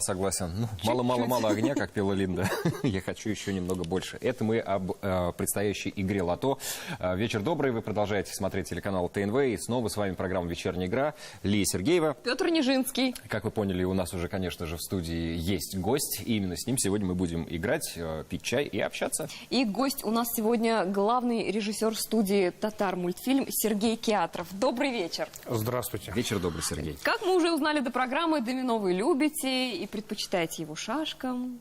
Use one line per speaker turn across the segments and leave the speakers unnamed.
согласен. Ну, мало-мало-мало огня, как пела Линда. Я хочу еще немного больше. Это мы об предстоящей игре «Лото». Вечер добрый. Вы продолжаете смотреть телеканал ТНВ. И снова с вами программа «Вечерняя игра». Лия Сергеева.
Петр Нижинский.
Как вы поняли, у нас уже, конечно же, в студии есть гость. И именно с ним сегодня мы будем играть, пить чай и общаться.
И гость у нас сегодня главный режиссер студии «Татар-мультфильм» Сергей Киатров. Добрый вечер.
Здравствуйте.
Вечер добрый, Сергей.
Как мы уже узнали до программы, домино вы любите и предпочитаете его шашкам.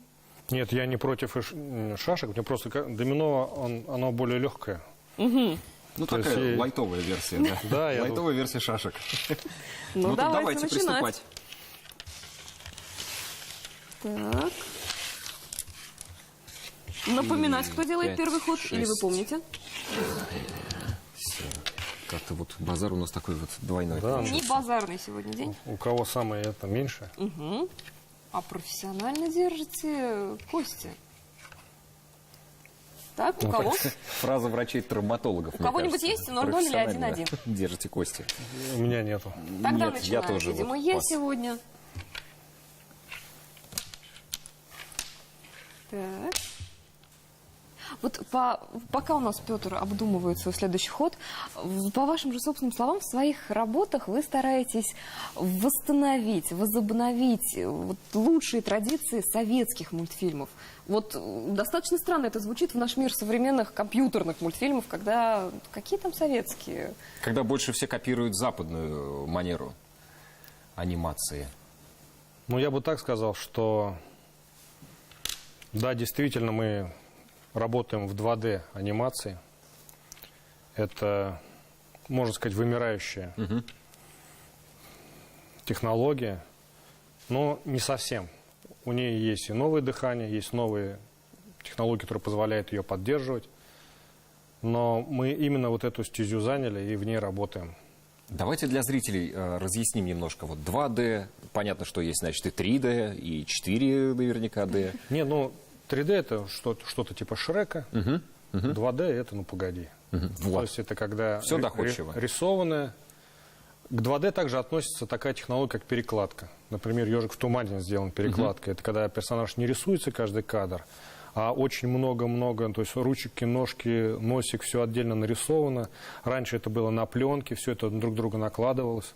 Нет, я не против шашек, мне просто домино, оно более легкое.
Угу.
Ну, такая лайтовая версия, да?
Да,
лайтовая версия шашек.
Ну,
давайте
начинать.
приступать.
Так. Напоминать, кто делает
5,
первый ход,
6.
или вы помните?
Как-то вот базар у нас такой вот двойной.
Да.
Не базарный сегодня день.
У кого самое это меньше?
Угу. А профессионально держите кости. Так, у кого?
Фраза врачей-травматологов.
У кого-нибудь есть 0-0 или 1-1?
Держите кости.
У меня нету.
Тогда
Нет, я
начинаем.
тоже.
Видимо,
вот
есть
пас.
сегодня. Так. Вот пока у нас Петр обдумывает свой следующий ход, по вашим же собственным словам, в своих работах вы стараетесь восстановить, возобновить вот лучшие традиции советских мультфильмов. Вот достаточно странно это звучит в наш мир современных компьютерных мультфильмов, когда какие там советские?
Когда больше все копируют западную манеру анимации.
Ну, я бы так сказал, что да, действительно, мы работаем в 2D анимации. Это, можно сказать, вымирающая технология, но не совсем. У нее есть и новые дыхания, есть новые технологии, которые позволяют ее поддерживать. Но мы именно вот эту стезю заняли и в ней работаем.
Давайте для зрителей разъясним немножко. Вот 2D, понятно, что есть, значит, и 3D, и 4 наверняка D.
Не, ну 3D это что-то типа Шрека, 2D это, ну погоди.
Вот.
То есть это когда
Все доходчиво.
рисованное. К 2D также относится такая технология, как перекладка. Например, «Ежик в тумане» сделан перекладкой. Это когда персонаж не рисуется каждый кадр, а очень много-много, то есть ручки, ножки, носик, все отдельно нарисовано. Раньше это было на пленке, все это друг друга накладывалось.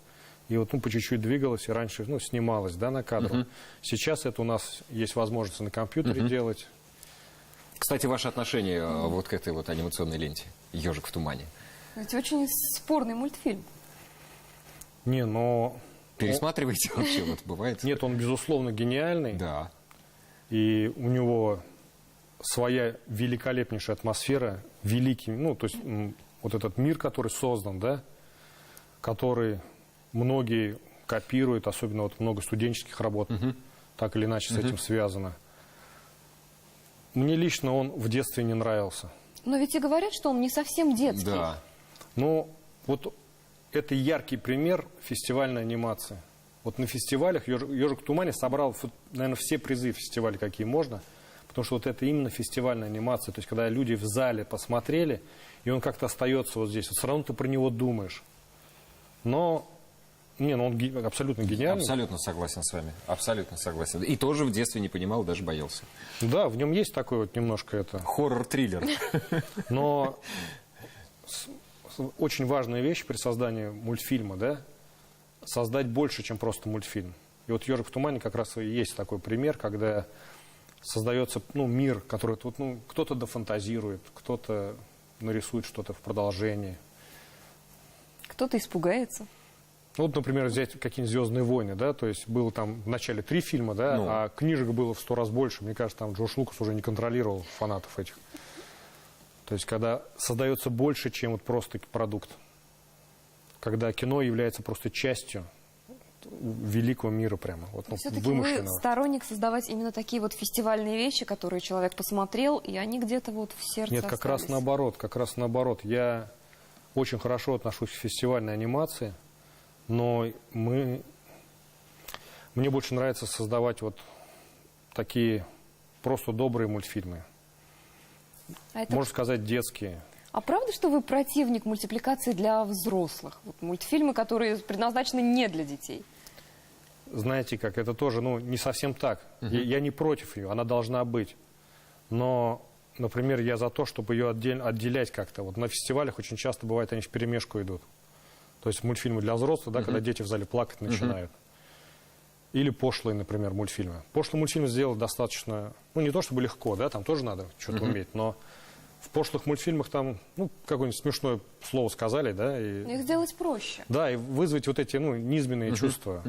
И вот по чуть-чуть двигалось, и раньше снималось, да, на кадр. Сейчас это у нас есть возможность на компьютере делать.
Кстати, ваше отношение вот к этой вот анимационной ленте «Ежик в тумане».
Ведь очень спорный мультфильм.
Не, но...
Пересматриваете вообще, вот бывает?
Нет, он, безусловно, гениальный.
Да.
И у него своя великолепнейшая атмосфера, великий, ну, то есть вот этот мир, который создан, да, который многие копируют, особенно вот много студенческих работ, так или иначе с этим связано. Мне лично он в детстве не нравился.
Но ведь и говорят, что он не совсем детский.
Да.
Но вот это яркий пример фестивальной анимации. Вот на фестивалях «Ежик в тумане» собрал, наверное, все призы фестиваля, какие можно, потому что вот это именно фестивальная анимация. То есть, когда люди в зале посмотрели, и он как-то остается вот здесь, вот все равно ты про него думаешь. Но, не, ну он абсолютно гениальный.
Абсолютно согласен с вами. Абсолютно согласен. И тоже в детстве не понимал, даже боялся.
Да, в нем есть такой вот немножко это...
Хоррор-триллер.
Но очень важная вещь при создании мультфильма, да, создать больше, чем просто мультфильм. И вот «Ежик в тумане» как раз и есть такой пример, когда создается, ну, мир, который тут, ну, кто-то дофантазирует, кто-то нарисует что-то в продолжении.
Кто-то испугается.
Ну, вот, например, взять какие-нибудь «Звездные войны», да, то есть было там в начале 3 фильма, да, а книжек было в 100 раз больше. Мне кажется, там Джордж Лукас уже не контролировал фанатов этих. То есть, когда создается больше, чем вот просто продукт. Когда кино является просто частью великого мира прямо. Вот, ну,
все-таки вы сторонник создавать именно такие вот фестивальные вещи, которые человек посмотрел, и они где-то вот в сердце
Нет, как раз наоборот, Я очень хорошо отношусь к фестивальной анимации, но мне больше нравится создавать вот такие просто добрые мультфильмы. Можно сказать, детские.
А правда, что вы противник мультипликации для взрослых? Вот мультфильмы, которые предназначены не для детей?
знаете как, это тоже, ну, не совсем так. Я не против ее, она должна быть. Но, например, я за то, чтобы ее отделять как-то. Вот на фестивалях очень часто бывает, они вперемешку идут. То есть мультфильмы для взрослых, да, когда дети в зале плакать начинают. Или пошлые, например, мультфильмы. Пошлые мультфильмы сделать достаточно, ну, не то чтобы легко, да, там тоже надо что-то уметь, но в пошлых мультфильмах там, ну, какое-нибудь смешное слово сказали, да, и...
Их сделать проще.
Да, и вызвать вот эти, ну, низменные чувства.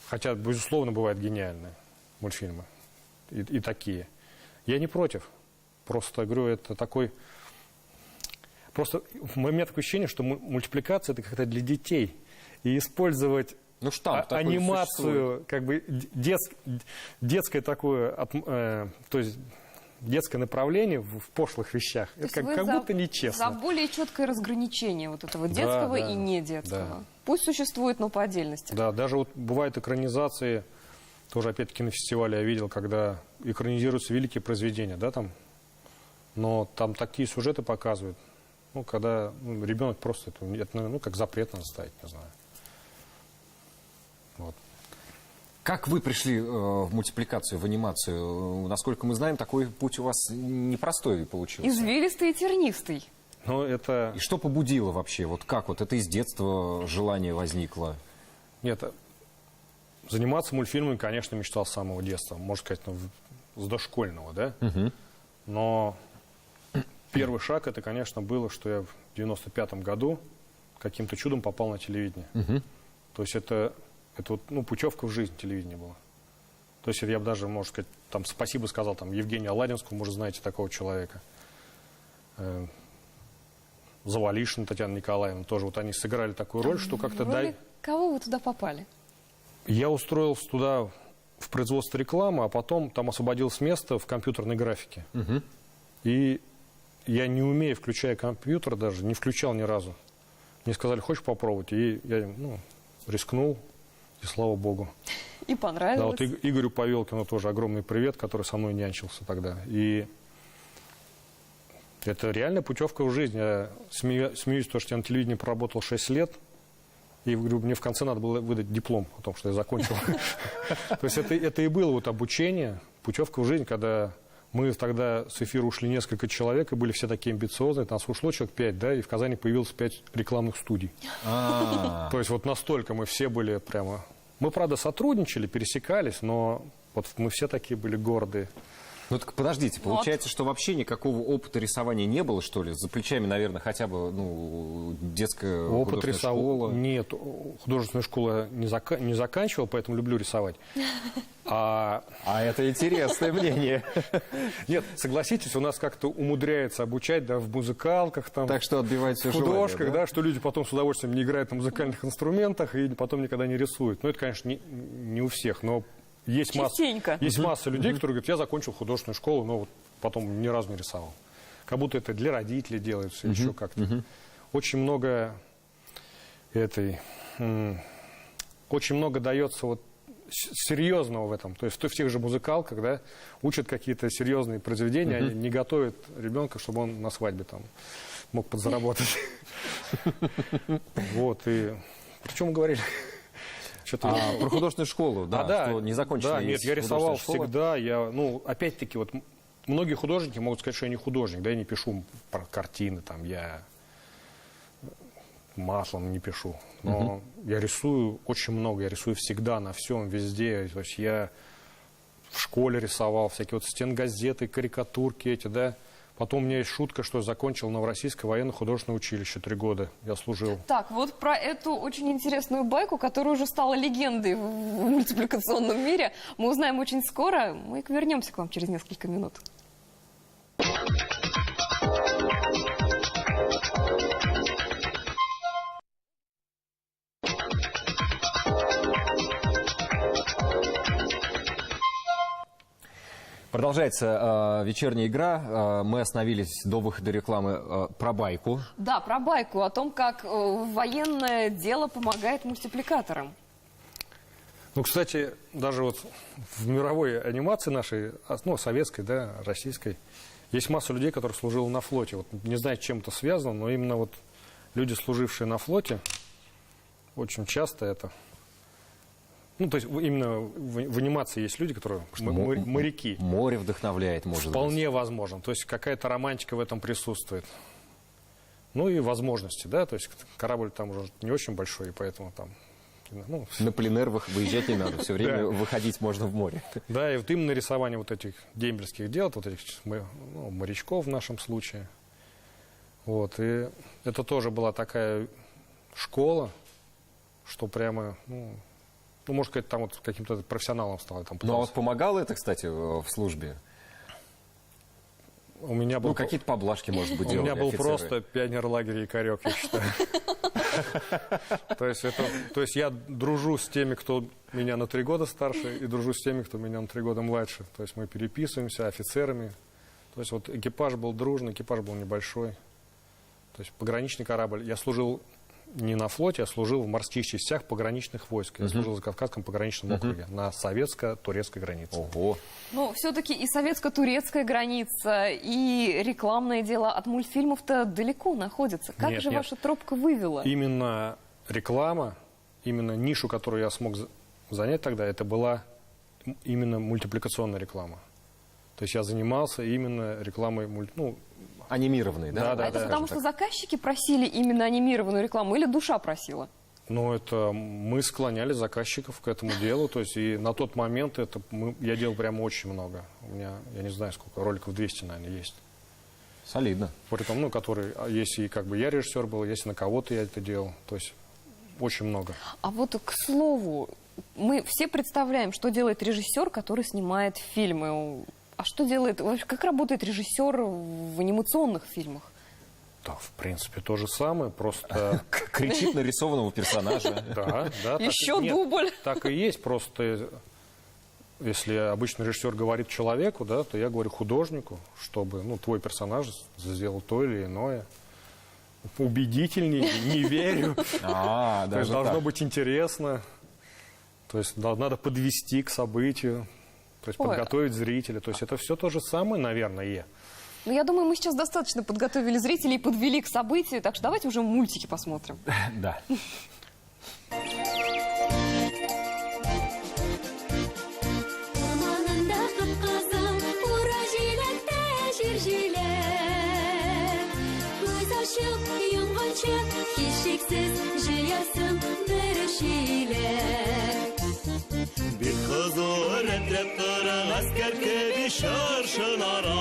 Хотя, безусловно, бывают гениальные мультфильмы. И такие. Я не против. Просто, говорю, это такой... Просто у меня такое ощущение, что мультипликация – это как-то для детей. И использовать
Ну, штамп такой
анимацию, как бы детское такое, то есть детское направление в пошлых вещах,
То
это
есть вы
как будто нечестно.
За более четкое разграничение вот этого детского
да,
и недетского.
да.
Пусть существует, но по отдельности.
Да, даже вот бывают экранизации, тоже опять-таки на фестивале я видел, когда экранизируются великие произведения, да, там, но там такие сюжеты показывают, ну, когда ребенок просто, это, наверное, ну, как запрет надо ставить, не знаю. Вот.
Как вы пришли в мультипликацию, в анимацию? Насколько мы знаем, такой путь у вас непростой получился.
Извилистый и тернистый.
Но это...
И что побудило вообще? Вот как вот это из детства желание возникло?
Нет, заниматься мультфильмами, конечно, мечтал с самого детства, можно сказать, ну, с дошкольного, да? Но первый шаг, это, конечно, было, что я в 95-м году каким-то чудом попал на телевидение. То есть это вот, ну, путевка в жизнь телевидения была. То есть я бы даже, можно сказать, там спасибо сказал там Евгению Аладинскому, может, знаете такого человека. Завалишина Татьяна Николаевна тоже. Вот они сыграли такую роль, что как-то...
Кого вы туда попали?
Я устроился туда в производство рекламы, а потом там освободилось место в компьютерной графике. И я, не умея, включая компьютер даже, не включал ни разу. Мне сказали, хочешь попробовать? И я, ну, рискнул, и слава богу.
И понравилось?
Да, вот Игорю Павелкину тоже огромный привет, который со мной нянчился тогда. И это реальная путевка в жизнь. Я смеюсь, то, что я на телевидении проработал 6 лет. И говорю, мне в конце надо было выдать диплом о том, что я закончил. То есть это и было вот обучение, путевка в жизнь, когда мы тогда с эфира ушли несколько человек, и были все такие амбициозные. Нас ушло человек 5, да, и в Казани появилось 5 рекламных студий. То есть вот настолько мы все были прямо... Мы, правда, сотрудничали, пересекались, но вот мы все такие были гордые.
Ну так подождите, получается, что вообще никакого опыта рисования не было, что ли? За плечами, наверное, хотя бы, ну, детская художественная школа?
Нет, художественную школу я не заканчивал, поэтому люблю рисовать. А
это интересное мнение.
Нет, согласитесь, у нас как-то умудряется обучать, да, в музыкалках, там,
так что отбивать все
в художках,
желание,
да, что люди потом с удовольствием не играют на музыкальных инструментах и потом никогда не рисуют. Ну, это, конечно, не у всех, но есть масса людей, которые говорят, я закончил художественную школу, но вот потом ни разу не рисовал. Как будто это для родителей делается, еще как-то. Очень много очень много дается вот серьезного в этом. То есть в тех же музыкалках, да, учат какие-то серьезные произведения, они не готовят ребенка, чтобы он на свадьбе там мог подзаработать. Вот, и про чем мы говорили?
Про художественную школу, да, что не закончили.
Да, нет, я рисовал всегда. Ну, опять-таки, вот многие художники могут сказать, что я не художник, да, я не пишу про картины, там, я маслом не пишу. Но я рисую очень много, я рисую всегда, на всем, везде. То есть я в школе рисовал всякие вот стенгазеты, карикатурки эти, да. Потом у меня есть шутка, что я закончил Новороссийское военно-художественное училище 3 года. Я служил.
Так, вот про эту очень интересную байку, которая уже стала легендой в мультипликационном мире, мы узнаем очень скоро. Мы вернемся к вам через несколько минут.
Продолжается вечерняя игра. Мы остановились до выхода рекламы про байку.
Да, про байку, о том, как военное дело помогает мультипликаторам.
Ну, кстати, даже вот в мировой анимации нашей, ну, советской, да, российской, есть масса людей, которые служили на флоте. Вот не знаю, с чем это связано, но именно вот люди, служившие на флоте, очень часто это Ну, то есть именно в анимации есть люди, которые моряки.
Море вдохновляет, может быть.
Вполне возможно. То есть какая-то романтика в этом присутствует. Ну и возможности, да, то есть корабль там уже не очень большой, и поэтому там... Ну,
На пленэр выезжать не надо, все время выходить можно в море.
да, и вот именно рисование вот этих дембельских дел, вот этих морячков в нашем случае. Вот, и это тоже была такая школа, что прямо, ну может сказать, там вот каким-то профессионалом стал. Там
Ну, а вот помогало это, кстати, в службе?
у меня был,
какие-то поблажки, может быть,
у меня
делали
был
офицеры.
просто пионер лагеря Якорек, я считаю. То есть я дружу с теми, кто меня на 3 года старше, и дружу с теми, кто меня на 3 года младше. То есть мы переписываемся офицерами. То есть вот экипаж был дружный, экипаж был небольшой. То есть пограничный корабль. Я служил не на флоте, я служил в морских частях пограничных войск. Я служил в Кавказском пограничном округе на советско-турецкой границе.
Ого.
Ну, все-таки и советско-турецкая граница, и рекламное дело от мультфильмов-то далеко находятся. Как
Нет,
же
нет.
ваша тропка вывела?
Именно реклама, именно нишу, которую я смог занять тогда, это была именно мультипликационная реклама. То есть я занимался именно рекламой,
Анимированные, да?
Да,
Это
да.
потому что заказчики просили именно анимированную рекламу или душа просила?
ну, это мы склоняли заказчиков к этому делу. То есть и на тот момент я делал прямо очень много. У меня, я не знаю сколько, роликов 200, наверное, есть.
Солидно.
Притом, который, если как бы я режиссер был, если на кого-то я это делал. То есть очень много.
А вот, к слову, мы все представляем, что делает режиссер, который снимает фильмы. А что делает, вообще, как работает режиссер в анимационных фильмах?
Да, в принципе, то же самое, просто...
Кричит нарисованного персонажа.
Да, да.
Еще дубль.
Так и есть, просто если обычно режиссер говорит человеку, да, то я говорю художнику, чтобы, твой персонаж сделал то или иное. Убедительнее, не верю. То есть должно быть интересно. То есть надо подвести к событию, то есть подготовить зрителя. То есть это все то же самое, наверное.
Ну, я думаю, мы сейчас достаточно подготовили зрителей и подвели к событию, так что давайте уже мультики посмотрим.
Да.
Ormanında kıpkızıl, ura jilekte jir jilek. Göz açıp yumgunca, hiçliksiz jilyasın bir şilek.
Bir kız öğretrep kırın asker gibi şarşılara.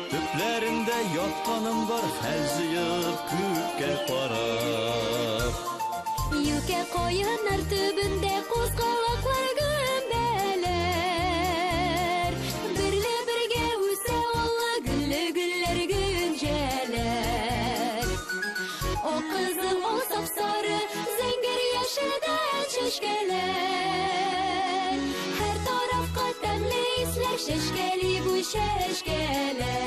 Tüplerinde yatkanım var helziyip kükke parap.
Yüke koyunlar tübünde kozgalaklar gömbeler. Birle birge üse olla güllü güller günceler. O kızıl o sapsarı zengir yeşilde çeşkeler. Her tarafka temli isler şeşkeli bu şeşkeler.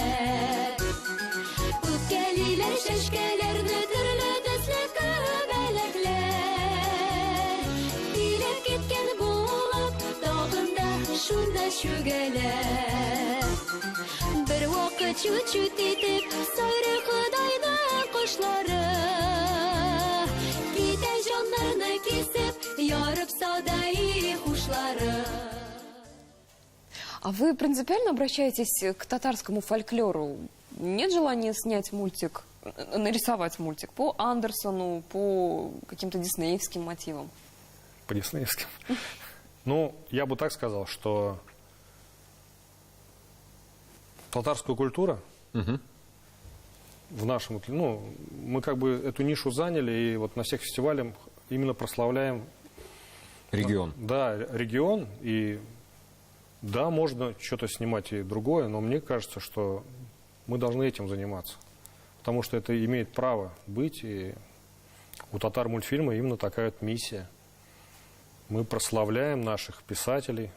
Öpkeliler şeşkeler nötürlü düzlü köbelekler. Bilip gitken bulup dağında şunda şügeler. Bir vakit çüçüt edip sayrı kıdaydı kuşları. Giden canlarını kesip yarıp sadayı kuşları.
А вы принципиально обращаетесь к татарскому фольклору? Нет желания снять мультик, нарисовать мультик по Андерсону, по каким-то диснеевским мотивам?
По диснеевским. Я бы так сказал, что татарская культура в нашем, мы как бы эту нишу заняли, и вот на всех фестивалях именно прославляем
Регион.
Да, регион, и да, можно что-то снимать и другое, но мне кажется, что мы должны этим заниматься, потому что это имеет право быть, и у татар мультфильма именно такая вот миссия. Мы прославляем наших писателей,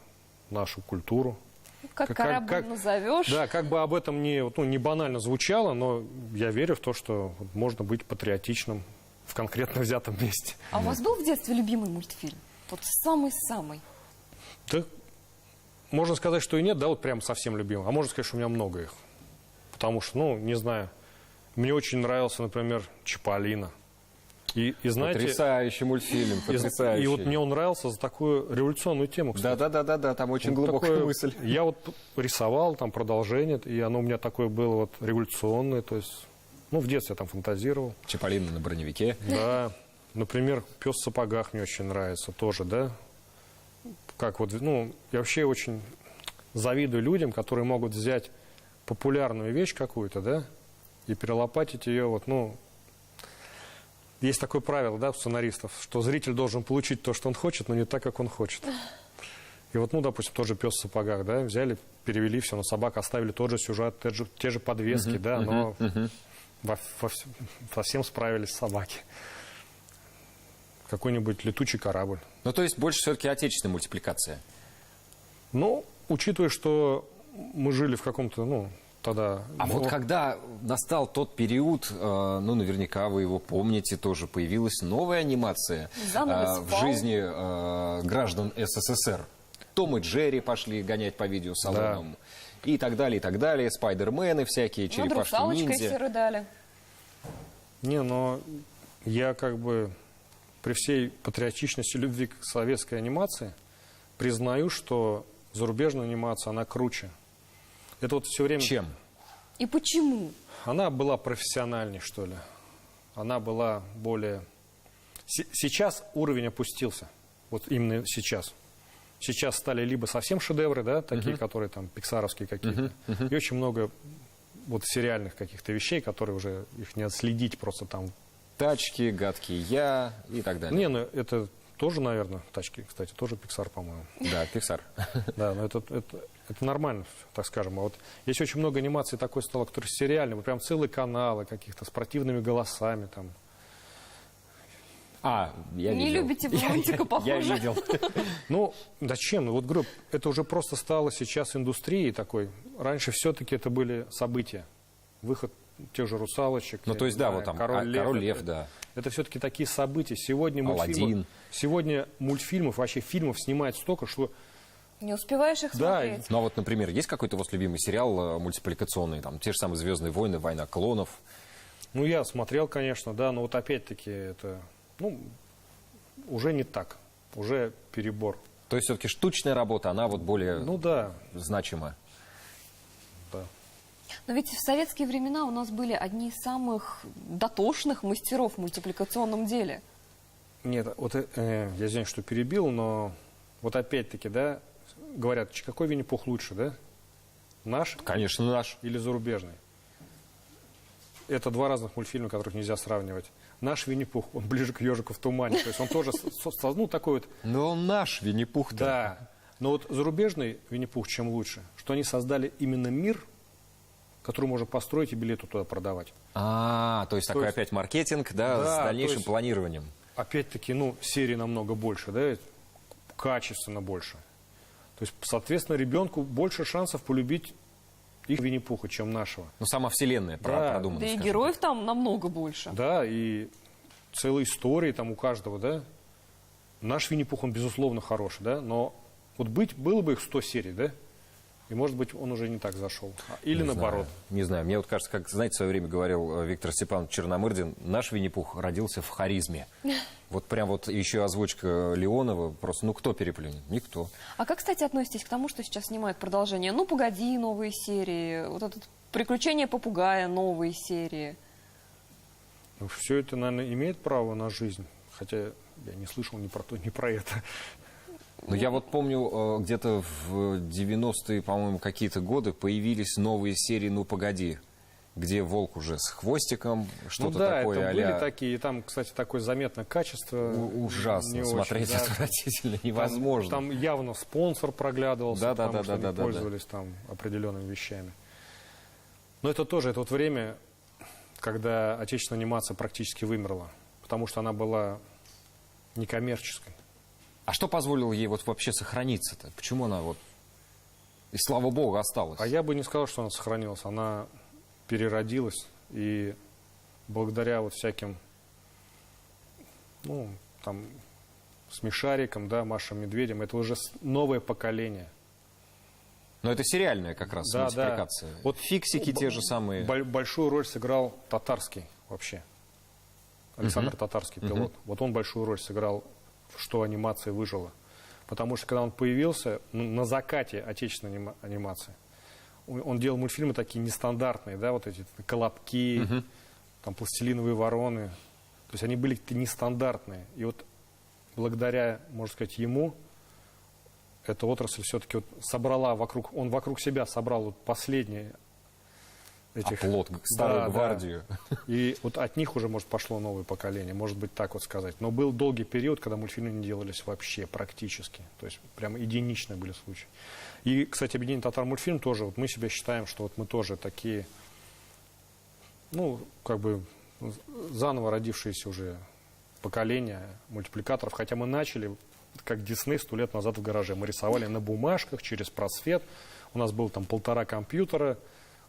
нашу культуру.
Как корабль назовешь?
Да, как бы об этом не банально звучало, но я верю в то, что можно быть патриотичным в конкретно взятом месте.
А у вас был в детстве любимый мультфильм? Вот самый-самый.
Да, можно сказать, что и нет, да, вот прям совсем любимый. А можно сказать, что у меня много их. Потому что, не знаю, мне очень нравился, например, Чиполлино. И знаете,
Потрясающий мультфильм, потрясающий.
и вот мне он нравился за такую революционную тему, кстати.
Да, там очень
Вот
глубокая
такое-
мысль.
Я вот рисовал там продолжение, и оно у меня такое было вот революционное, то есть, ну, в детстве я там фантазировал.
Чиполлино на броневике.
Да, например, «Пес в сапогах» мне очень нравится тоже, да. Как вот, ну, я вообще очень завидую людям, которые могут взять популярную вещь какую-то, да, и перелопатить ее вот, ну, есть такое правило, да, у сценаристов, что зритель должен получить то, что он хочет, но не так, как он хочет. И вот, ну, допустим, тот же «Пес в сапогах», да, взяли, перевели все на собак, оставили тот же сюжет, те же подвески, да, но во всем справились собаки. Какой-нибудь летучий корабль.
Ну, то есть больше все-таки отечественная мультипликация.
Ну, учитывая, что мы жили в каком-то, ну, тогда...
А вот когда настал тот период, ну, наверняка вы его помните, тоже появилась новая анимация
Занавес
в
пал.
жизни граждан СССР. Том и Джерри пошли гонять по видеосалонам. И так далее, спайдермены всякие,
Над русалочкой все
черепашки-ниндзя.
рыдали.
Не, но я как бы при всей патриотичности любви к советской анимации признаю, что зарубежная анимация, она круче. Это вот все время...
Чем?
И почему?
Она была профессиональней, что ли. Она была более... Сейчас уровень опустился. Вот именно сейчас. Сейчас стали либо совсем шедевры, да, такие, которые там пиксаровские какие-то, и очень много вот сериальных каких-то вещей, которые уже их не отследить просто там.
Тачки, гадкий я и так далее.
Не, ну это тоже, наверное, тачки, кстати, тоже Pixar, по-моему.
Да, Pixar.
Да, но это нормально, так скажем. А вот есть очень много анимации такой стало, которые сериальные, вот прям целые каналы каких-то с противными голосами там.
Я
Не
видел.
любите вы мультика, похоже.
Я видел.
Ну, зачем? Вот, говорю, это уже просто стало сейчас индустрией такой. Раньше все-таки это были события. Выход тех же «Русалочек».
Ну, то есть, да, вот там
«Король Лев»,
да.
Это все-таки такие события. Сегодня мультфильмов, вообще фильмов снимают столько, что...
Не успеваешь их
Да,
смотреть.
Ну, а вот, например, есть какой-то у вас любимый сериал мультипликационный, там, те же самые «Звездные войны», «Война клонов»?
Ну, я смотрел, конечно, да, но вот опять-таки это, ну, уже не так, уже перебор.
То есть, все-таки штучная работа, она вот более
Ну, да,
значима.
да.
Но ведь в советские времена у нас были одни из самых дотошных мастеров в мультипликационном деле.
Нет, вот я извиняюсь, что перебил, но вот опять-таки, да, говорят, какой Винни-Пух лучше, да? Наш
Конечно, наш.
или зарубежный? Это два разных мультфильма, которых нельзя сравнивать. Наш Винни-Пух, он ближе к «Ежику в тумане». То есть он тоже, ну, такой вот,
Но он наш Винни-Пух-то.
да. Но вот зарубежный Винни-Пух чем лучше? Что они создали именно мир, который можно построить и билеты туда продавать.
То есть такой
есть-
опять маркетинг, да,
Да,
с дальнейшим
то есть-
планированием.
Опять-таки, ну, серий намного больше, да, качественно больше. То есть, соответственно, ребенку больше шансов полюбить их Винни-Пуха, чем нашего.
Ну, сама вселенная
Да.
продумана,
Да и
скажем
героев там намного больше.
Да, и целые истории там у каждого, да. Наш Винни-Пух, он, безусловно, хороший, да, но вот было бы их 100 серий, да, и, может быть, он уже не так зашел. Или
Не
наоборот.
знаю, не знаю. Мне вот кажется, как, знаете, в свое время говорил Виктор Степанович Черномырдин, наш Винни-Пух родился в харизме. Вот прям вот еще озвучка Леонова, просто, ну, кто переплюнет? Никто.
А как, кстати, относитесь к тому, что сейчас снимают продолжение? «Ну, погоди», новые серии, вот этот «Приключения попугая», новые серии.
Ну, все это, наверное, имеет право на жизнь, хотя я не слышал ни про то, ни про это.
Ну, я вот помню, где-то в 90-е, по-моему, какие-то годы появились новые серии «Ну, погоди», где волк уже с хвостиком, что-то
Ну да,
такое
это
а-ля...
были такие, и там, кстати, такое заметное качество.
Ужасно,
не очень,
смотреть
да.
отвратительно, невозможно.
Там явно спонсор проглядывался,
Да,
потому что они
да.
пользовались там определенными вещами. Но это тоже, это вот время, когда отечественная анимация практически вымерла, потому что она была некоммерческой.
А что позволило ей вот вообще сохраниться-то? Почему она вот, и слава богу, осталась?
А я бы не сказал, что она сохранилась, она переродилась, и благодаря вот всяким, ну, там, смешарикам, да, Машам Медведям, это уже новое поколение.
Но это сериальная как раз
Да,
мультипликация.
да. Вот
фиксики те же самые.
Большую роль сыграл татарский вообще. Александр Татарский, пилот. Вот он большую роль сыграл, что анимация выжила. Потому что когда он появился на закате отечественной анимации, он делал мультфильмы такие нестандартные, да, вот эти «Колобки», там «Пластилиновые вороны». То есть они были нестандартные. И вот благодаря, можно сказать, ему эта отрасль все-таки вот собрала он вокруг себя собрал вот последние этих...
Оплот, старую гвардию.
Да. И вот от них уже, может, пошло новое поколение, может быть, так вот сказать. Но был долгий период, когда мультфильмы не делались вообще, практически. То есть прямо единичные были случаи. И, кстати, объединение «Татар-мультфильм» тоже, вот мы себя считаем, что вот мы тоже такие, ну, как бы заново родившиеся уже поколения мультипликаторов. Хотя мы начали, как Дисней, 100 лет назад в гараже. Мы рисовали на бумажках через просвет. У нас было там 1,5 компьютера,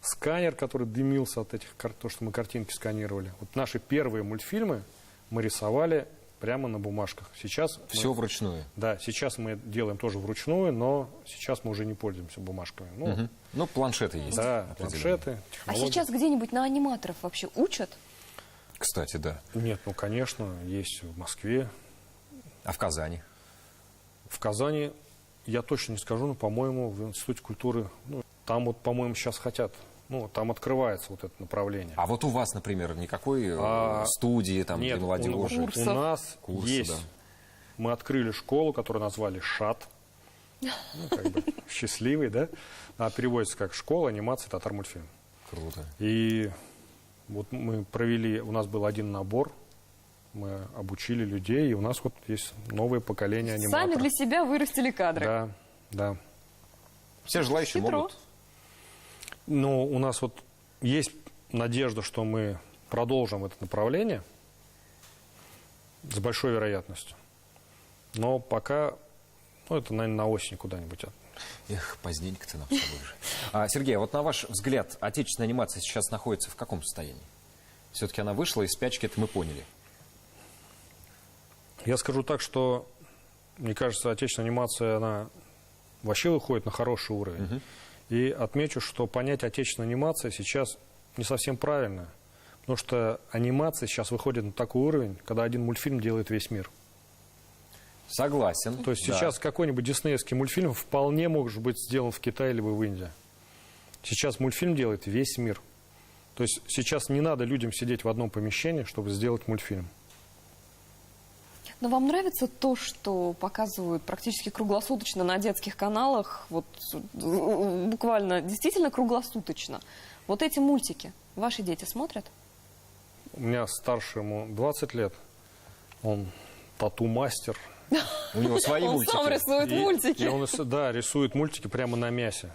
сканер, который дымился от этих, то, что мы картинки сканировали. Вот наши первые мультфильмы мы рисовали прямо на бумажках. Сейчас
Все вручную.
Да, сейчас мы делаем тоже вручную, но сейчас мы уже не пользуемся бумажками. Ну,
Ну, планшеты есть.
да,
определенно.
планшеты,
А
технологии.
сейчас где-нибудь на аниматоров вообще учат?
Кстати, да.
Нет, ну, конечно, есть в Москве.
А в Казани?
В Казани, я точно не скажу, но, по-моему, в Институте культуры, ну, там вот, по-моему, сейчас хотят, ну, там открывается вот это направление.
А вот у вас, например, никакой студии там
Нет,
для молодежи?
Курсов.
у нас
Курсы,
есть.
да.
Мы открыли школу, которую назвали ШАТ. Ну, как бы счастливый, да? А переводится как школа анимации татар-мультфильм.
Круто.
И вот мы провели, у нас был один набор, мы обучили людей, и у нас вот есть новое поколение аниматоров.
Сами для себя вырастили кадры.
Да, да.
Все желающие
Хитро.
могут.
Но у нас вот есть надежда, что мы продолжим это направление с большой вероятностью. Но пока, ну, это, наверное, на осень куда-нибудь.
Эх, поздненько-то нам с тобой же. Сергей, а вот на ваш взгляд, отечественная анимация сейчас находится в каком состоянии? Все-таки она вышла из спячки, это мы поняли.
Я скажу так, что, мне кажется, отечественная анимация, она вообще выходит на хороший уровень. И отмечу, что понятие отечественная анимация сейчас не совсем правильно. Потому что анимация сейчас выходит на такой уровень, когда один мультфильм делает весь мир.
Согласен.
То есть
да.
сейчас какой-нибудь диснеевский мультфильм вполне может быть сделан в Китае либо в Индии. Сейчас мультфильм делает весь мир. То есть сейчас не надо людям сидеть в одном помещении, чтобы сделать мультфильм.
Но вам нравится то, что показывают практически круглосуточно на детских каналах, вот буквально действительно круглосуточно? Вот эти мультики ваши дети смотрят?
У меня старшему 20 лет, он тату-мастер.
У него свои
Он
мультики.
сам рисует мультики.
И он, да, рисует мультики прямо на мясе.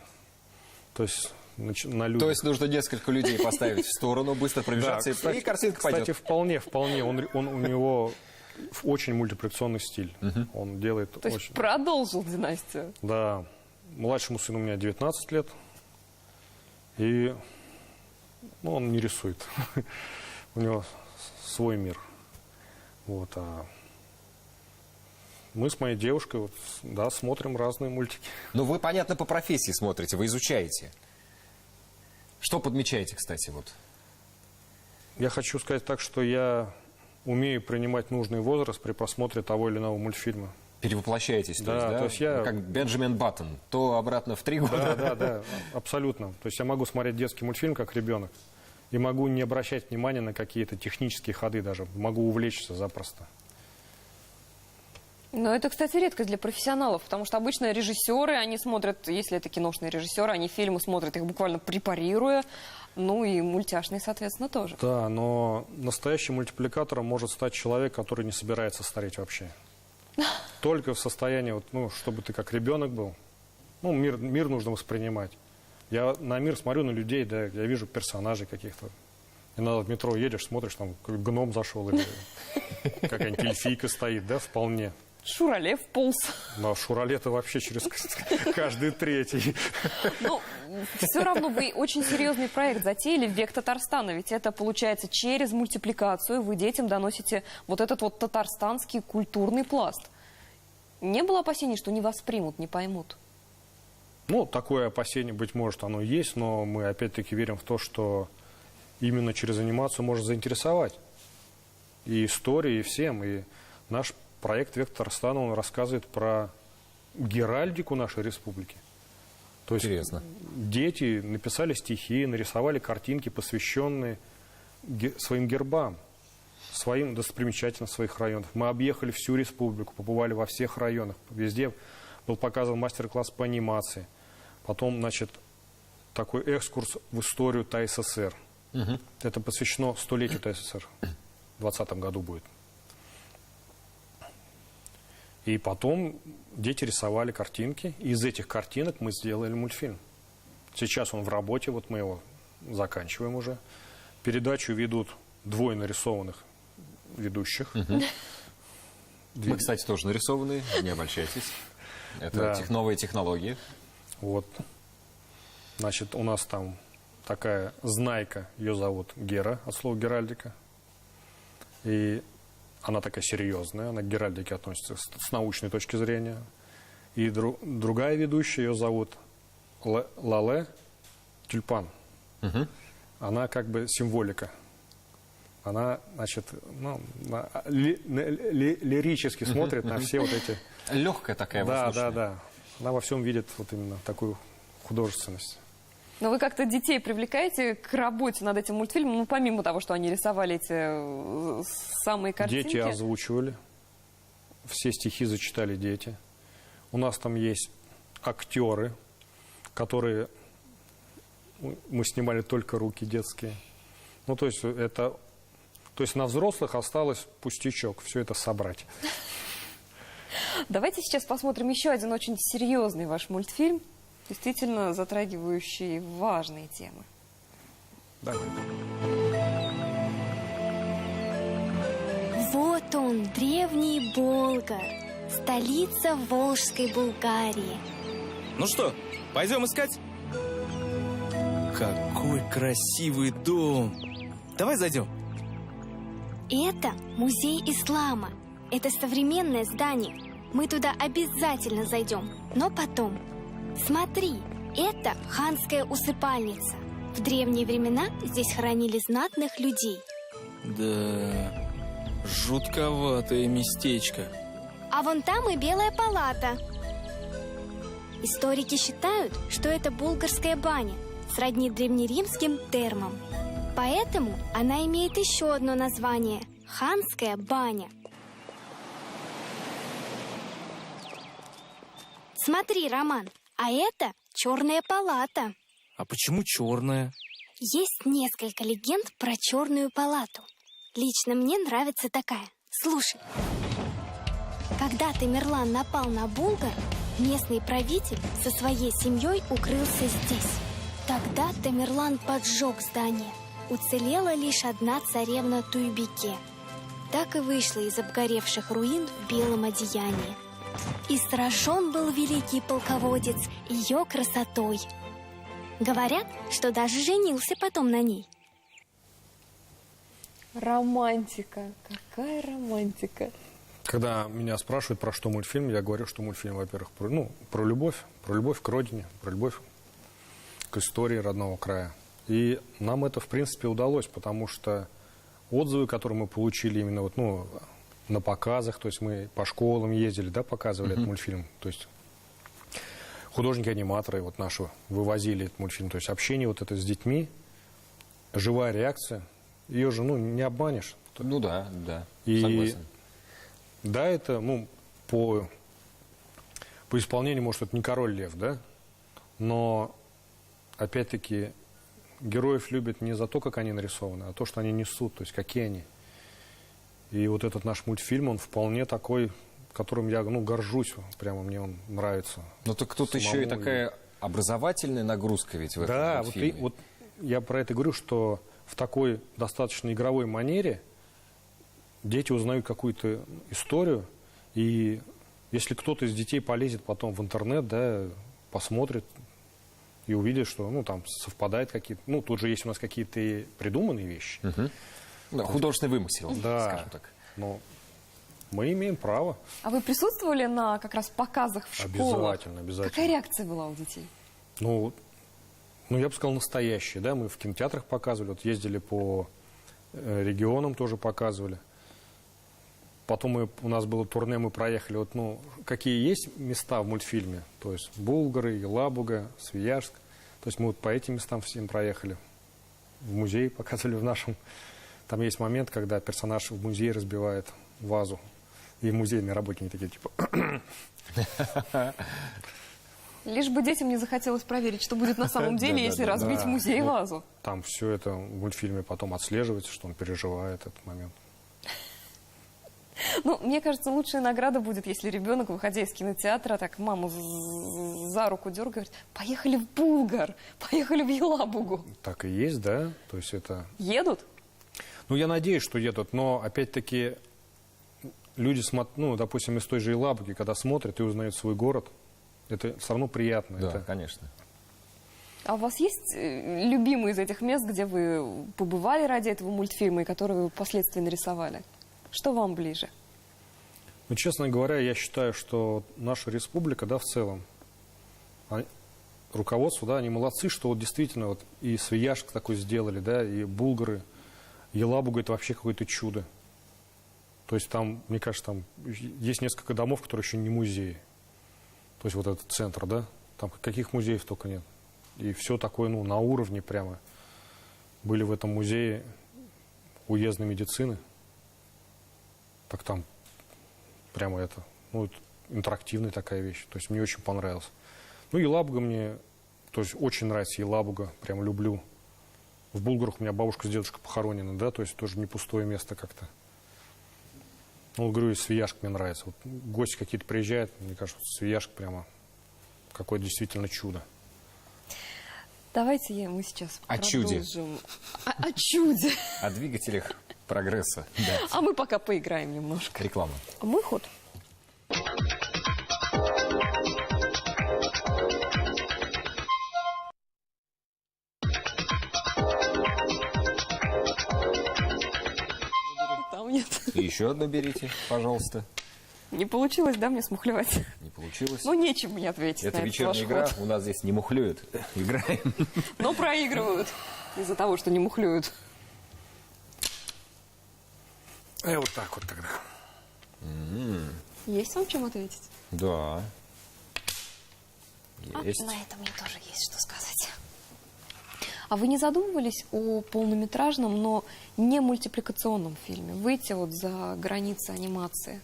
То есть на людях.
То есть нужно несколько людей поставить в сторону, быстро пробежаться,
Да,
и картинка пойдет.
Кстати, вполне. У него очень мультипликационный стиль. Он делает
То есть
очень...
продолжил династию.
Да. Младшему сыну у меня 19 лет. И ну, он не рисует. У него свой мир. Вот. А мы с моей девушкой вот, да, смотрим разные мультики.
Ну, вы, понятно, по профессии смотрите, вы изучаете. Что подмечаете, кстати, вот?
Я хочу сказать так, что я умею принимать нужный возраст при просмотре того или иного мультфильма.
Перевоплощаетесь, то есть,
Да,
да?
то есть я-
Ну, как Бенджамин Баттон, то обратно в 3 года.
Да, абсолютно. То есть я могу смотреть детский мультфильм как ребенок и могу не обращать внимания на какие-то технические ходы даже. Могу увлечься запросто.
Но это, кстати, редкость для профессионалов, потому что обычно режиссеры, они смотрят, если это киношные режиссеры, они фильмы смотрят, их буквально препарируя, ну и мультяшные, соответственно, тоже.
Да, но настоящим мультипликатором может стать человек, который не собирается стареть вообще. Только в состоянии, вот, ну, чтобы ты как ребенок был. Ну, мир нужно воспринимать. Я на мир смотрю, на людей, да, я вижу персонажей каких-то. Иногда в метро едешь, смотришь, там как гном зашел или какая-нибудь эльфийка стоит, да, вполне.
Шуралев полз.
Но Шуралета вообще через каждый третий.
Ну, все равно вы очень серьезный проект затеяли «Век Татарстана», ведь это получается через мультипликацию вы детям доносите вот этот вот татарстанский культурный пласт. Не было опасений, что не воспримут, не поймут?
Ну, такое опасение, быть может, оно есть, но мы опять-таки верим в то, что именно через анимацию можно заинтересовать. и истории, и всем. И наш проект «Вектор Татарстана», он рассказывает про геральдику нашей республики. То есть
Интересно.
дети написали стихи, нарисовали картинки, посвященные своим гербам, своим достопримечательностям своих районов. Мы объехали всю республику, побывали во всех районах. Везде был показан мастер-класс по анимации. Потом, значит, такой экскурс в историю ТАССР. Это посвящено 100-летию ТАССР. В 2020 году будет. И потом дети рисовали картинки. И из этих картинок мы сделали мультфильм. Сейчас он в работе, вот мы его заканчиваем уже. Передачу ведут двое нарисованных ведущих.
Мы, кстати, тоже нарисованы, не обольщайтесь. Это
Да.
новые технологии.
Вот. Значит, у нас там такая знайка, ее зовут Гера, от слова геральдика. И она такая серьезная, она к геральдике относится с научной точки зрения. И другая ведущая, ее зовут Лале Тюльпан. Она как бы символика. Она, значит, ну, лирически смотрит на все вот эти...
Легкая такая,
Да,
воздушная.
да, да. Она во всем видит вот именно такую художественность.
Но вы как-то детей привлекаете к работе над этим мультфильмом, ну, помимо того, что они рисовали эти самые картинки?
Дети озвучивали, все стихи зачитали дети. У нас там есть актеры, которые... Мы снимали только руки детские. Ну, то есть это... То есть на взрослых осталось пустячок, все это собрать.
Давайте сейчас посмотрим еще один очень серьезный ваш мультфильм, действительно затрагивающий важные темы.
Давай.
Вот он, древний Болгар, столица Волжской Булгарии.
Ну что, пойдем искать? Какой красивый дом! Давай зайдем.
Это музей ислама. Это современное здание. Мы туда обязательно зайдем, но потом. Смотри, это ханская усыпальница. В древние времена здесь хоронили знатных людей.
Да, жутковатое местечко.
А вон там и Белая палата. Историки считают, что это булгарская баня, сродни древнеримским термам. Поэтому она имеет еще одно название – ханская баня. Смотри, Роман, а это черная палата.
А почему черная?
Есть несколько легенд про черную палату. Лично мне нравится такая. Слушай. Когда Тамерлан напал на булгар, местный правитель со своей семьей укрылся здесь. Тогда Тамерлан поджег здание. Уцелела лишь одна царевна Туйбике. Так и вышла из обгоревших руин в белом одеянии. И сражен был великий полководец ее красотой. Говорят, что даже женился потом на ней.
Романтика. Какая романтика.
Когда меня спрашивают, про что мультфильм, я говорю, что мультфильм, во-первых, про любовь к родине, про любовь к истории родного края. И нам это, в принципе, удалось, потому что отзывы, которые мы получили именно вот, на показах, то есть мы по школам ездили, да, показывали этот мультфильм, то есть художники-аниматоры вот наши вывозили этот мультфильм, то есть общение вот это с детьми, живая реакция, ее же, не обманешь.
Ну да,
И
согласен.
да, это, по исполнению, может, это не «Король лев», да, но, опять-таки, героев любят не за то, как они нарисованы, а то, что они несут, то есть какие они. И вот этот наш мультфильм, он вполне такой, которым я, горжусь, прямо мне он нравится.
Но так тут еще и
самому
такая образовательная нагрузка ведь в этом
Да,
мультфильме.
вот я про это говорю, что в такой достаточно игровой манере дети узнают какую-то историю, и если кто-то из детей полезет потом в интернет, да, посмотрит и увидит, что, там совпадает какие-то, тут же есть у нас какие-то и придуманные вещи.
Да, художественный вымысел,
Да,
скажем так.
но мы имеем право.
А вы присутствовали на как раз показах в школах?
Обязательно.
Какая реакция была у детей?
Я бы сказал, настоящие, да, мы в кинотеатрах показывали, вот ездили по регионам, тоже показывали. Потом у нас было турне, мы проехали, вот, ну, какие есть места в мультфильме, то есть Булгары, Елабуга, Свияжск. То есть мы вот по этим местам всем проехали. В музей показывали в нашем. Там есть момент, когда персонаж в музее разбивает вазу. И музейные работники такие, типа...
Лишь бы детям не захотелось проверить, что будет на самом деле, если разбить в музее вазу.
Там все это в мультфильме потом отслеживается, что он переживает этот момент.
Ну, мне кажется, лучшая награда будет, если ребенок, выходя из кинотеатра, так маму за руку дергает, говорит: поехали в Булгар, поехали в Елабугу.
Так и есть, да? То есть это...
Едут?
Ну, я надеюсь, что едут, но опять-таки люди, ну, допустим, из той же Елабуги, когда смотрят и узнают свой город, это все равно приятно.
Да,
это...
конечно.
А у вас есть любимый из этих мест, где вы побывали ради этого мультфильма и который вы впоследствии нарисовали? Что вам ближе?
Ну, честно говоря, я считаю, что наша республика, да, в целом, руководство, да, они молодцы, что вот действительно вот и Свияжск такой сделали, да, и Булгары, Елабуга — это вообще какое-то чудо. То есть там, мне кажется, там есть несколько домов, которые еще не музеи. То есть вот этот центр, да, там каких музеев только нет. И все такое, ну, на уровне прямо. Были в этом музее уездной медицины. Так там прямо это, ну, это интерактивная такая вещь. То есть мне очень понравилось. Ну, Елабуга мне, то есть очень нравится Елабуга, прям люблю. В Булгарах у меня бабушка с дедушкой похоронены, да, то есть тоже не пустое место как-то. Ну, говорю, и Свияжск мне нравится. Вот гости какие-то приезжают, мне кажется, Свияжск прямо какое-то действительно чудо.
Давайте мы сейчас
О чуде.
продолжим. О чуде.
О двигателях прогресса. Да.
А мы пока поиграем немножко.
Реклама.
Мой ход. Там нет.
И еще одну берите, пожалуйста.
Не получилось, да, мне смухлевать?
Не получилось.
Ну, нечем мне ответить
Это
на этот ваш
вечерняя игра.
ход.
У нас здесь не мухлюют. Играем.
Но проигрывают из-за того, что не мухлюют.
Вот так вот тогда.
Есть вам чем ответить?
Да. Есть.
На это мне тоже есть что сказать. А вы не задумывались о полнометражном, но не мультипликационном фильме? Выйти вот за границы анимации?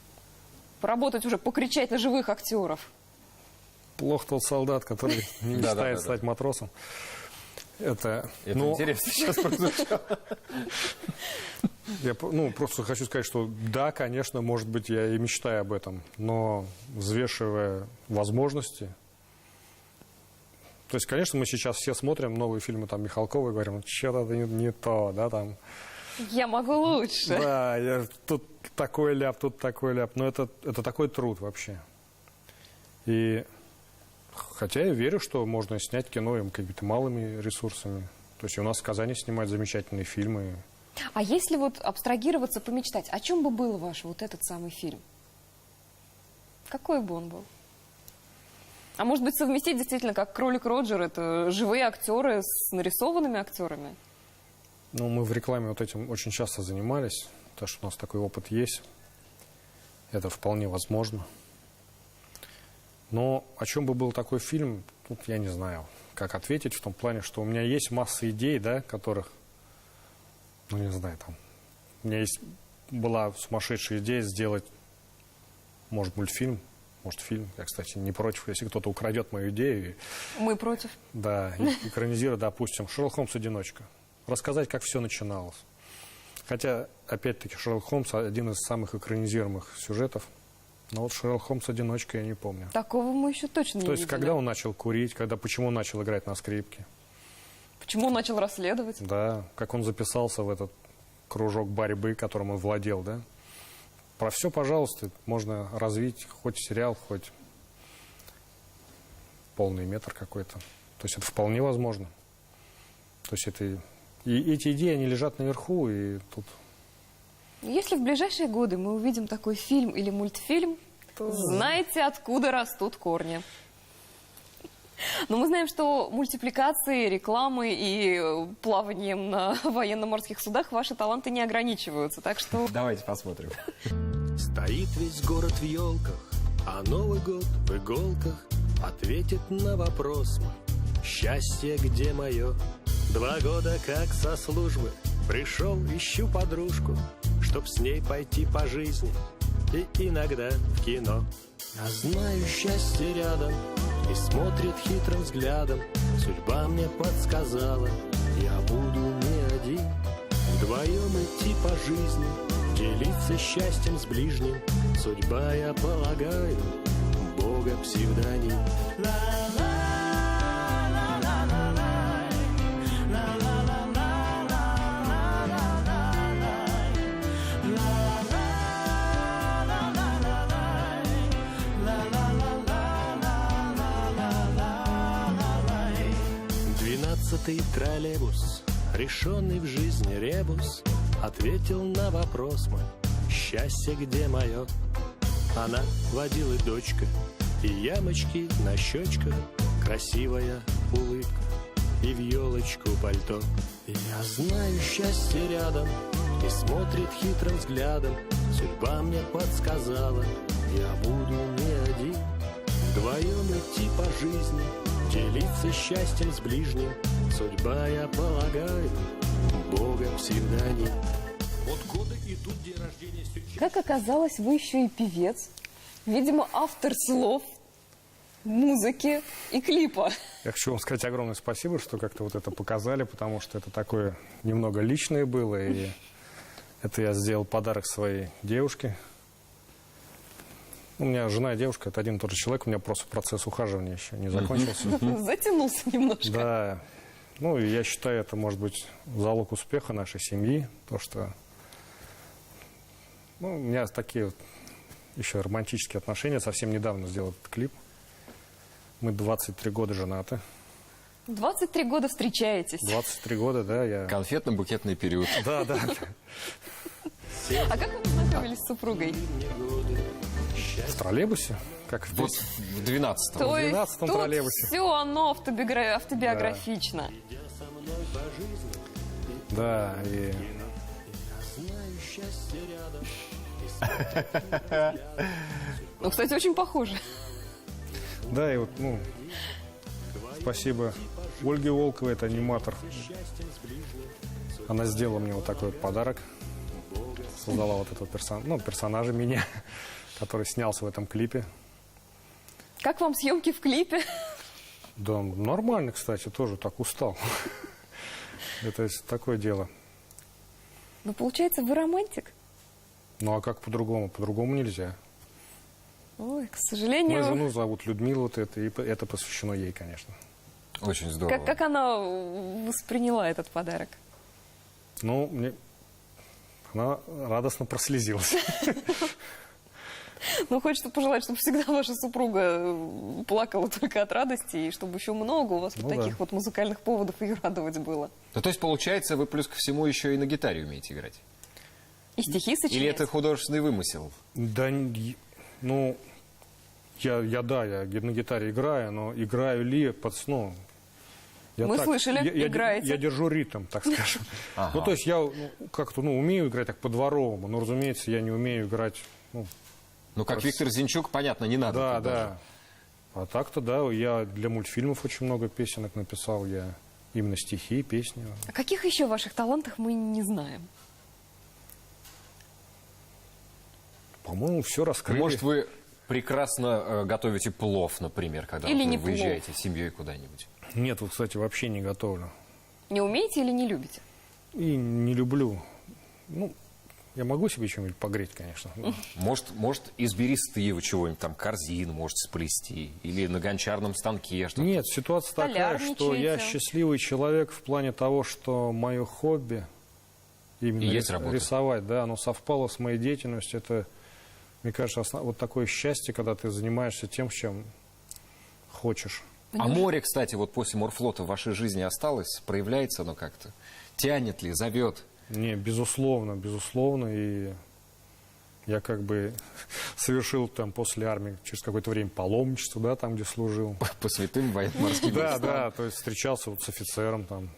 Поработать уже, покричать на живых актеров?
Плох тот солдат, который не
Да,
мечтает
да.
стать матросом. Это
интересно сейчас прозвучало.
Я просто хочу сказать, что да, конечно, может быть, я и мечтаю об этом, но взвешивая возможности. То есть, конечно, мы сейчас все смотрим новые фильмы там Михалкова и говорим, что-то не то, да, там.
Я могу лучше.
Да, тут такой ляп, тут такой ляп. Но это такой труд вообще. И хотя я верю, что можно снять кино им какими-то малыми ресурсами. То есть у нас в Казани снимают замечательные фильмы.
А если вот абстрагироваться, помечтать, о чем бы был ваш вот этот самый фильм? Какой бы он был? А может быть, совместить действительно, как «Кролик Роджер», это живые актеры с нарисованными актерами?
Ну, мы в рекламе вот этим очень часто занимались, потому что у нас такой опыт есть. Это вполне возможно. Но о чем бы был такой фильм, тут я не знаю, как ответить в том плане, что у меня есть масса идей, да, которых, ну, не знаю, там, у меня была сумасшедшая идея сделать, может, мультфильм, может, фильм. Я, кстати, не против, если кто-то украдет мою идею.
Мы против.
Да, экранизировать, допустим, «Шерлок Холмс. Одиночка». Рассказать, как все начиналось. Хотя, опять-таки, «Шерлок Холмс» — один из самых экранизируемых сюжетов. Но вот «Шерлок Холмс. Одиночка» я не помню.
Такого мы еще точно не
То есть,
видели.
когда он начал курить, почему он начал играть на скрипке.
Почему он начал расследовать?
Да, как он записался в этот кружок борьбы, которым он владел, да. Про все, пожалуйста, можно развить хоть сериал, хоть полный метр какой-то. То есть это вполне возможно. То есть это... И эти идеи, они лежат наверху, и тут...
Если в ближайшие годы мы увидим такой фильм или мультфильм, знаете, откуда растут корни. Но мы знаем, что мультипликацией, рекламой и плаванием на военно-морских судах ваши таланты не ограничиваются. Так что
Давайте посмотрим.
Стоит весь город в елках, а Новый год в иголках ответит на вопрос мой. Счастье где мое? 2 года как со службы пришел, ищу подружку, чтоб с ней пойти по жизни и иногда в кино. Я знаю, счастье рядом и смотрит хитрым взглядом. Судьба мне подсказала, я буду не один. Вдвоем идти по жизни, делиться счастьем с ближним. Судьба, я полагаю, Бога псевдоним. Двенадцатый троллейбус, решенный в жизни ребус, ответил на вопрос мой. Счастье где мое? Она водила дочка, и ямочки на щечках, красивая улыбка и в елочку пальто. Я знаю, счастье рядом и смотрит хитрым взглядом. Судьба мне подсказала, я буду не один. Вдвоем идти по жизни, делиться счастьем с ближним. Судьба, я полагаю, Бога псевдоним. Вот годы идут, день рождения встречают.
как оказалось, вы еще и певец. Видимо, автор слов, музыки и клипа.
Я хочу вам сказать огромное спасибо, что как-то вот это показали, потому что это такое немного личное было, и это я сделал подарок своей девушке. У меня жена и девушка – это один и тот же человек, у меня просто процесс ухаживания еще не закончился.
Затянулся немножко.
Да, ну и я считаю, это может быть залог успеха нашей семьи, то что у меня такие вот еще романтические отношения, совсем недавно сделал этот клип. Мы 23 года женаты.
23 года встречаетесь.
23 года, да, я...
Конфетно-букетный период.
Да, да.
А как вы познакомились с супругой?
В троллейбусе, как в
Вот
песне.
в 12-м.
То есть
12-м
тут
троллейбусе.
все оно автобиографично.
Да, и...
Ну, кстати, очень похоже.
Да, и вот, ну, спасибо Ольге Волковой, это аниматор. Она сделала мне вот такой вот подарок. Создала вот этого персонажа меня, который снялся в этом клипе.
Как вам съемки в клипе?
Да, нормально, кстати, тоже так устал. Это такое дело.
Ну, получается, вы романтик?
Ну, а как по-другому? По-другому нельзя.
Ой, к
Мою
сожалению...
жену зовут Людмила, вот это, и это посвящено ей, конечно.
Очень здорово.
Как она восприняла этот подарок?
Ну, она радостно прослезилась.
Ну, хочется пожелать, чтобы всегда ваша супруга плакала только от радости, и чтобы еще много у вас вот
Ну
таких
да.
вот музыкальных поводов ее радовать было.
Ну, то есть, получается, вы плюс ко всему еще и на гитаре умеете играть?
И стихи сочинять.
Или это художественный вымысел?
Да, ну, я на гитаре играю, но играю ли я
Мы слышали, играете.
Я держу ритм, так скажем. Ну, то есть я как-то, умею играть так по-дворовому, но, разумеется, я не умею играть,
Ну, как Виктор Зинчук, понятно, не надо.
да,
тут даже.
да. А так-то, да, я для мультфильмов очень много песенок написал, я именно стихи, песни.
О каких еще ваших талантах мы не знаем?
По-моему, все раскрыли.
Может, вы прекрасно готовите плов, например, когда
Или
вы
не
выезжаете с семьей куда-нибудь?
Нет, вот, кстати, вообще не готовлю.
Не умеете или не любите?
И не люблю. Ну, я могу себе что-нибудь погреть, конечно.
Может, из бересты вы чего-нибудь там, корзину можете сплести, или на гончарном станке что-то.
Нет, ситуация такая, что я
Столярничаете.
счастливый человек в плане того, что мое хобби, именно
И есть работа.
рисовать, да, оно совпало с моей деятельностью. Это, мне кажется, вот такое счастье, когда ты занимаешься тем, чем хочешь.
А море, кстати, вот после морфлота в вашей жизни осталось? Проявляется оно как-то? Тянет ли, зовет?
Не, безусловно, безусловно. И Я как бы совершил там после армии через какое-то время паломничество, да, там, где служил.
По святым военно-морским
Да,
местам.
да, то есть встречался вот с офицером там,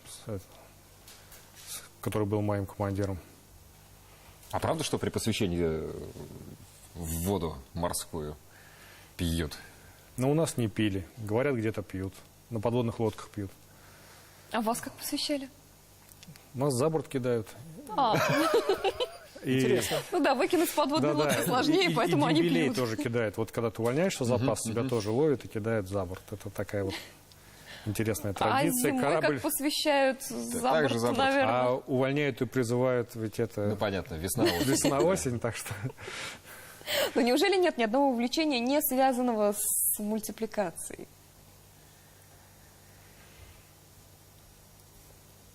который был моим командиром.
А правда, что при посвящении в воду морскую пьют?
Но у нас не пили. Говорят, где-то пьют. На подводных лодках пьют.
А вас как посвящали?
Нас за борт кидают.
Интересно.
Ну да, выкинуть с подводной лодки сложнее, поэтому
и
они
дембелей
пьют.
тоже кидают. Вот когда ты увольняешься в запас, тебя тоже ловят и кидают за борт. Это такая вот интересная
А
традиция.
зимой
Корабль...
как посвящают за
так же
борт,
за борт.
наверное.
А увольняют и призывают, ведь это
Ну, понятно, весна-осень.
весна-осень, так что...
Но неужели нет ни одного увлечения, не связанного с мультипликацией?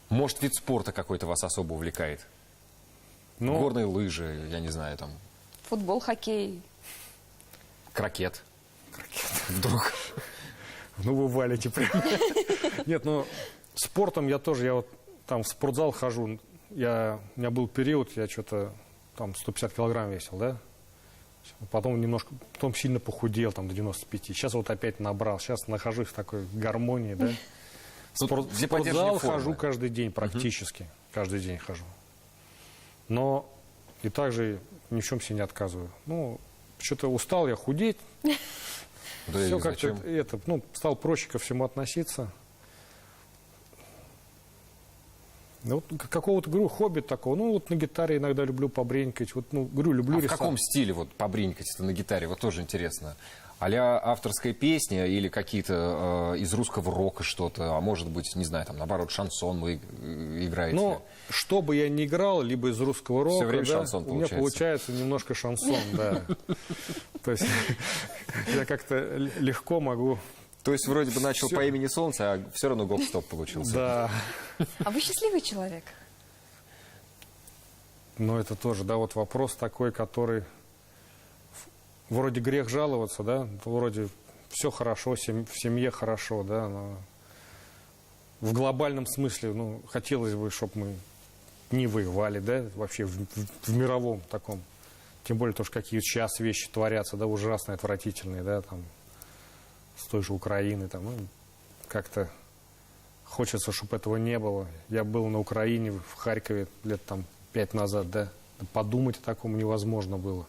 Может, вид спорта какой-то вас особо увлекает?
Ну,
Горные лыжи, я не знаю, там,
Футбол, хоккей.
крокет. Вдруг.
ну вы валите прям. Нет, ну, спортом я тоже, я вот там в спортзал хожу. У меня был период, я что-то там 150 килограмм весил, да? Потом немножко, потом сильно похудел, там, до 95. Сейчас вот опять набрал. Сейчас нахожусь в такой гармонии, да?
Тут где поддерживание
Спортзал
формы.
хожу каждый день, практически. Каждый день хожу. Но и также ни в чем себе не отказываю. Ну, что-то устал я худеть.
Да и
Все как-то
зачем?
это, ну, стал проще ко всему относиться. Ну, вот какого-то, говорю, хобби такого. Ну, вот на гитаре иногда люблю побренькать. Вот, ну, говорю, люблю
А в
рисовать.
каком стиле вот побринкать это на гитаре? Вот тоже интересно. А-ля авторская песня или какие-то из русского рока что-то, а может быть, не знаю, там, наоборот, шансон вы играете?
Ну, что бы я ни играл, либо из русского рока,
время
да,
шансон
у меня
получается.
получается немножко шансон, да. То есть я как-то легко могу...
То есть вроде бы начал
Всё.
по имени Солнце, а все равно гоп-стоп получился.
Да,
А вы счастливый человек?
но это тоже, да, вот вопрос такой, который... Вроде грех жаловаться, да, вроде все хорошо, в семье хорошо, да, но в глобальном смысле, ну, хотелось бы, чтобы мы не воевали, да, вообще в мировом таком. Тем более, то, что какие сейчас вещи творятся, да, ужасные, отвратительные, да, там, с той же Украины, там, ну, как-то хочется, чтобы этого не было. Я был на Украине, в Харькове лет там 5 назад, да, подумать о таком невозможно было.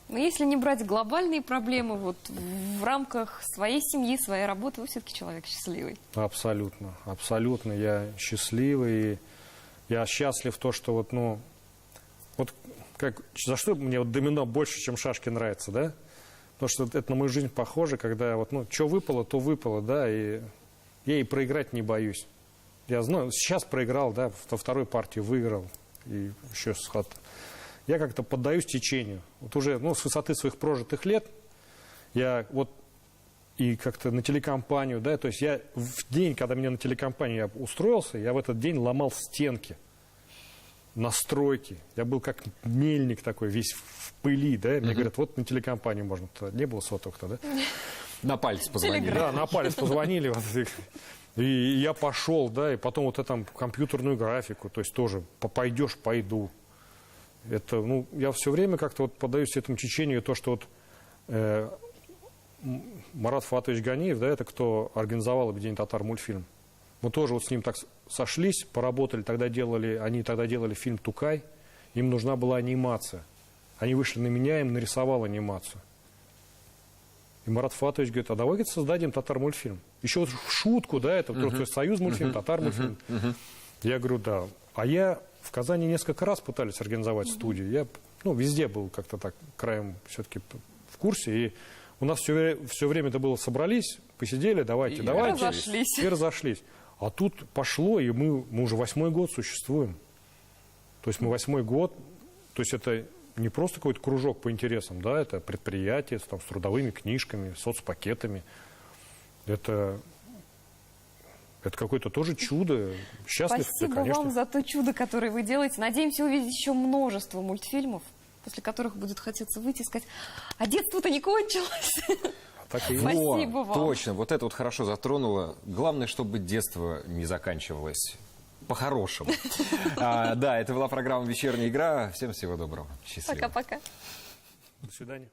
Но если не брать глобальные проблемы, вот в рамках своей семьи, своей работы, вы все-таки человек счастливый.
Абсолютно, абсолютно. Я счастливый. И я счастлив то, что вот, ну, вот как, за что мне вот домино больше, чем шашки нравится, да? Потому что это на мою жизнь похоже, когда вот, ну, что выпало, то выпало, да, и я и проиграть не боюсь. Я знаю, сейчас проиграл, да, во второй партии выиграл, и еще сход. Я как-то поддаюсь течению. Вот уже, ну, с высоты своих прожитых лет я вот и как-то на телекомпанию, да, то есть я в день, когда меня на телекомпанию я устроился, я в этот день ломал стенки, настройки. Я был как мельник такой, весь в пыли, да, мне говорят, вот на телекомпанию можно. Не было сотовых-то, да?
На палец позвонили.
Да, на палец позвонили. Вот, и я пошел, да, и потом вот эту компьютерную графику, то есть тоже пойдешь, пойду. Это, ну, я все время как-то вот поддаюсь этому течению, то, что вот Марат Фатович Ганиев, да, это кто организовал «Объединение татар» мультфильм. Мы тоже вот с ним так сошлись, поработали, они тогда делали фильм «Тукай», им нужна была анимация. Они вышли на меня, им нарисовал анимацию. И Марат Фатович говорит, а давай создадим татар-мультфильм. Еще вот в шутку, да, это союз мультфильм, татар-мультфильм. Я говорю, да. А я в Казани несколько раз пытались организовать студию. Я, ну, везде был как-то так, краем все-таки в курсе. И у нас все время это было, собрались, посидели, давайте.
Разошлись.
И разошлись. А тут пошло, и мы уже 8-й год существуем. То есть мы 8-й год, то есть это не просто какой-то кружок по интересам, да, это предприятие там, с трудовыми книжками, соцпакетами. Это какое-то тоже чудо. Счастлив,
Спасибо
конечно.
вам за то чудо, которое вы делаете. Надеемся увидеть еще множество мультфильмов, после которых будет хотеться выйти и сказать, а детство-то не кончилось.
Так и есть.
Спасибо вам.
Точно, вот это вот хорошо затронуло. Главное, чтобы детство не заканчивалось. по-хорошему. Да, это была программа «Вечерняя игра». Всем всего доброго. Счастливо.
Пока-пока.
До свидания.